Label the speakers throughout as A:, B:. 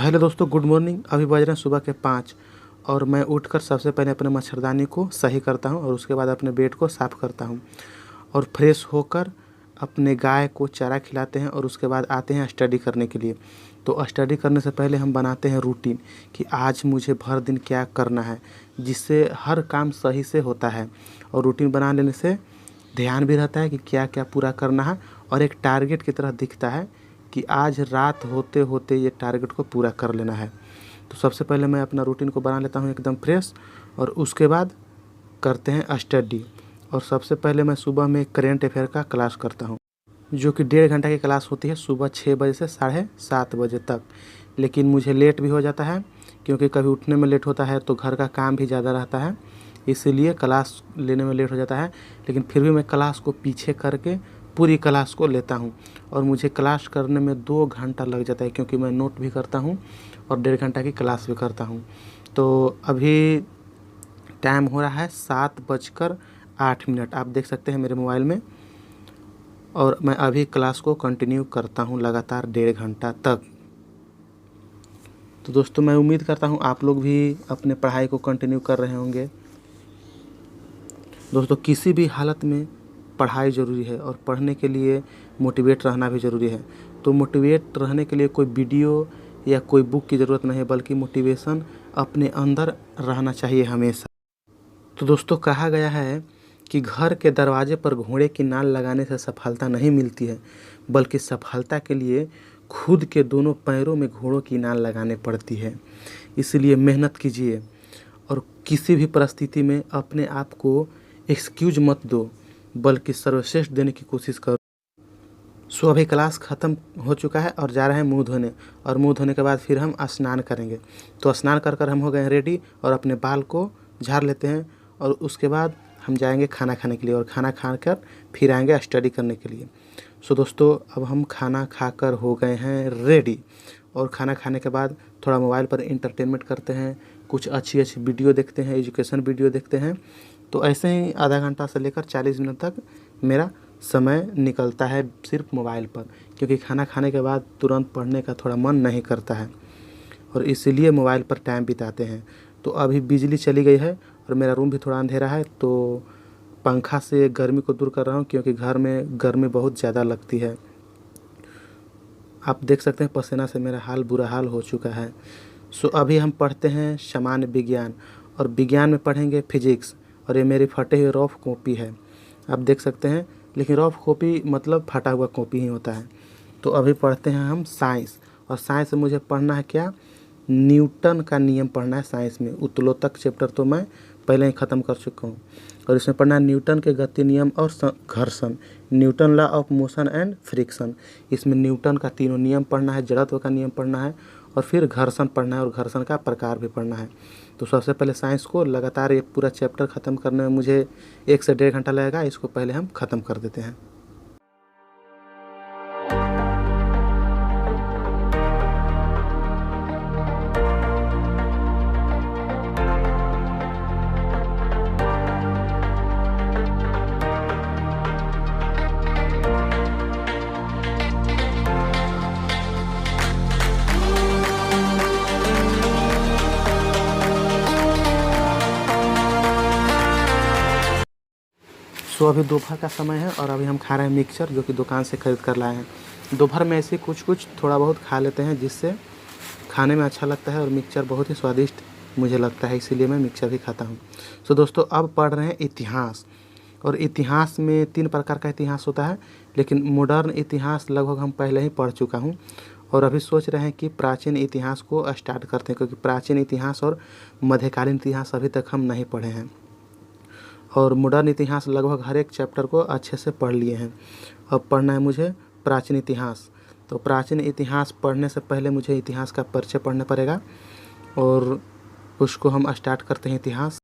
A: तो हेलो दोस्तों, good morning. अभी बज रहे हैं सुबह के 5 और मैं उठकर सबसे पहले अपने मच्छरदानी को सही करता हूं और उसके बाद अपने बेड को साफ़ करता हूं और फ्रेश होकर अपने गाय को चारा खिलाते हैं और उसके बाद आते हैं स्टडी करने के लिए। तो स्टडी करने से पहले हम बनाते हैं रूटीन कि आज मुझे भर दिन क्या करना है, जिससे हर काम सही से होता है। और रूटीन बना लेने से ध्यान भी रहता है कि क्या क्या पूरा करना है और एक टारगेट की तरह दिखता है कि आज रात होते होते ये टारगेट को पूरा कर लेना है। तो सबसे पहले मैं अपना रूटीन को बना लेता हूँ एकदम फ्रेश और उसके बाद करते हैं स्टडी। और सबसे पहले मैं सुबह में करेंट अफेयर का क्लास करता हूँ, जो कि 1.5 घंटा की क्लास होती है सुबह 6 बजे से 7:30 बजे तक। लेकिन मुझे लेट भी हो जाता है क्योंकि कभी उठने में लेट होता है तो घर का काम भी ज़्यादा रहता है, इसीलिए क्लास लेने में लेट हो जाता है। लेकिन फिर भी मैं क्लास को पीछे करके पूरी क्लास को लेता हूँ और मुझे क्लास करने में 2 घंटा लग जाता है क्योंकि मैं नोट भी करता हूँ और 1.5 घंटा की क्लास भी करता हूँ। तो अभी टाइम हो रहा है 7:08। आप देख सकते हैं मेरे मोबाइल में। और मैं अभी क्लास को कंटिन्यू करता हूँ लगातार 1.5 घंटा तक। तो दोस्तों, मैं उम्मीद करता हूँ आप लोग भी अपने पढ़ाई को कंटिन्यू कर रहे होंगे। दोस्तों, किसी भी हालत में पढ़ाई ज़रूरी है और पढ़ने के लिए मोटिवेट रहना भी ज़रूरी है। तो मोटिवेट रहने के लिए कोई वीडियो या कोई बुक की ज़रूरत नहीं है, बल्कि मोटिवेशन अपने अंदर रहना चाहिए हमेशा। तो दोस्तों, कहा गया है कि घर के दरवाजे पर घोड़े की नाल लगाने से सफलता नहीं मिलती है, बल्कि सफलता के लिए खुद के दोनों पैरों में घोड़ों की नाल लगाने पड़ती है। इसलिए मेहनत कीजिए और किसी भी परिस्थिति में अपने आप को एक्सक्यूज मत दो, बल्कि सर्वश्रेष्ठ देने की कोशिश करो। सो अभी क्लास ख़त्म हो चुका है और जा रहे हैं मुंह धोने, और मुंह धोने के बाद फिर हम स्नान करेंगे। तो स्नान कर कर हम हो गए हैं रेडी और अपने बाल को झाड़ लेते हैं और उसके बाद हम जाएंगे खाना खाने के लिए और खाना खाकर फिर आएंगे स्टडी करने के लिए। सो दोस्तों, अब हम खाना खाकर हो गए हैं रेडी और खाना खाने के बाद थोड़ा मोबाइल पर इंटरटेनमेंट करते हैं, कुछ अच्छी अच्छी वीडियो देखते हैं, एजुकेशन वीडियो देखते हैं। तो ऐसे ही आधा घंटा से लेकर 40 मिनट तक मेरा समय निकलता है सिर्फ मोबाइल पर, क्योंकि खाना खाने के बाद तुरंत पढ़ने का थोड़ा मन नहीं करता है और इसीलिए मोबाइल पर टाइम बिताते हैं। तो अभी बिजली चली गई है और मेरा रूम भी थोड़ा अंधेरा है, तो पंखा से गर्मी को दूर कर रहा हूँ क्योंकि घर में गर्मी बहुत ज़्यादा लगती है। आप देख सकते हैं पसीना से मेरा बुरा हाल हो चुका है। सो अभी हम पढ़ते हैं सामान्य विज्ञान और विज्ञान में पढ़ेंगे फिजिक्स। और ये मेरी फटे हुए रफ कॉपी है, आप देख सकते हैं, लेकिन रफ कॉपी मतलब फटा हुआ कॉपी ही होता है। तो अभी पढ़ते हैं हम साइंस, और साइंस में मुझे पढ़ना है क्या, न्यूटन का नियम पढ़ना है साइंस में। उत्तलोतक चैप्टर तो मैं पहले ही ख़त्म कर चुका हूँ और इसमें पढ़ना है न्यूटन के गति नियम और घर्षण, Newton law of motion and friction. इसमें न्यूटन का तीनों नियम पढ़ना है, जड़त्व का नियम पढ़ना है और फिर घर्षण पढ़ना है और घर्षण का प्रकार भी पढ़ना है। तो सबसे पहले साइंस को लगातार ये पूरा चैप्टर ख़त्म करने में मुझे 1 से 1.5 घंटा लगेगा। इसको पहले हम ख़त्म कर देते हैं। सो अभी दोपहर का समय है और अभी हम खा रहे हैं मिक्सचर, जो कि दुकान से खरीद कर लाए हैं। दोपहर में ऐसे कुछ थोड़ा बहुत खा लेते हैं जिससे खाने में अच्छा लगता है और मिक्सचर बहुत ही स्वादिष्ट मुझे लगता है, इसीलिए मैं मिक्सचर भी खाता हूँ। सो दोस्तों, अब पढ़ रहे हैं इतिहास। और इतिहास में 3 प्रकार का इतिहास होता है, लेकिन मॉडर्न इतिहास लगभग हम पहले ही पढ़ चुका हूँ और अभी सोच रहे हैं कि प्राचीन इतिहास को स्टार्ट करते हैं, क्योंकि प्राचीन इतिहास और मध्यकालीन इतिहास अभी तक हम नहीं पढ़े हैं और मॉडर्न इतिहास लगभग हर एक चैप्टर को अच्छे से पढ़ लिए हैं। अब पढ़ना है मुझे प्राचीन इतिहास। तो प्राचीन इतिहास पढ़ने से पहले मुझे इतिहास का परिचय पढ़ना पड़ेगा और उसको हम स्टार्ट करते हैं इतिहास।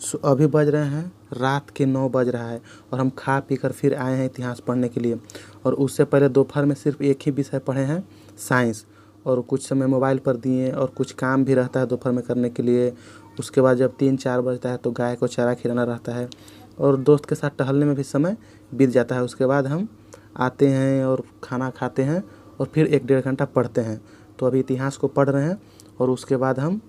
A: सो अभी बज रहे हैं रात के 9 बज रहा है और हम खा पी कर फिर आए हैं इतिहास पढ़ने के लिए। और उससे पहले दोपहर में सिर्फ एक ही विषय पढ़े हैं, साइंस, और कुछ समय मोबाइल पर दिए और कुछ काम भी रहता है दोपहर में करने के लिए। उसके बाद जब 3-4 बजता है तो गाय को चारा खिलाना रहता है और दोस्त के साथ टहलने में भी समय बीत जाता है। उसके बाद हम आते हैं और खाना खाते हैं और फिर 1-1.5 घंटा पढ़ते हैं। तो अभी इतिहास को पढ़ रहे हैं और उसके बाद हम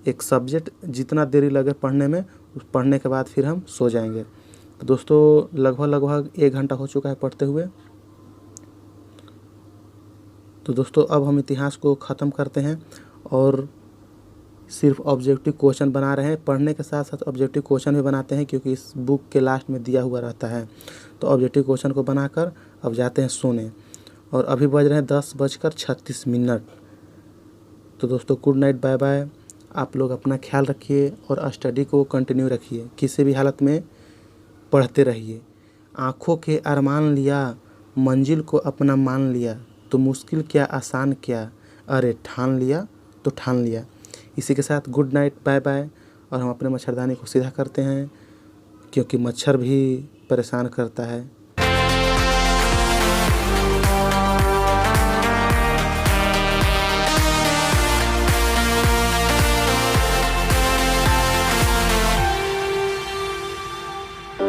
A: एक सब्जेक्ट जितना देरी लगे पढ़ने में, उस पढ़ने के बाद फिर हम सो जाएंगे। तो दोस्तों लगभग 1 घंटा हो चुका है पढ़ते हुए। तो दोस्तों अब हम इतिहास को ख़त्म करते हैं और सिर्फ ऑब्जेक्टिव क्वेश्चन बना रहे हैं। पढ़ने के साथ साथ ऑब्जेक्टिव क्वेश्चन भी बनाते हैं क्योंकि इस बुक के लास्ट में दिया हुआ रहता है। तो ऑब्जेक्टिव क्वेश्चन को बनाकर अब जाते हैं सोने और अभी बज रहे हैं 10:36। तो दोस्तों गुड नाइट, बाय बाय। आप लोग अपना ख्याल रखिए और स्टडी को कंटिन्यू रखिए, किसी भी हालत में पढ़ते रहिए। आँखों के अरमान लिया, मंजिल को अपना मान लिया, तो मुश्किल क्या आसान क्या, अरे ठान लिया तो ठान लिया। इसी के साथ गुड नाइट, बाय बाय। और हम अपने मच्छरदानी को सीधा करते हैं क्योंकि मच्छर भी परेशान करता है।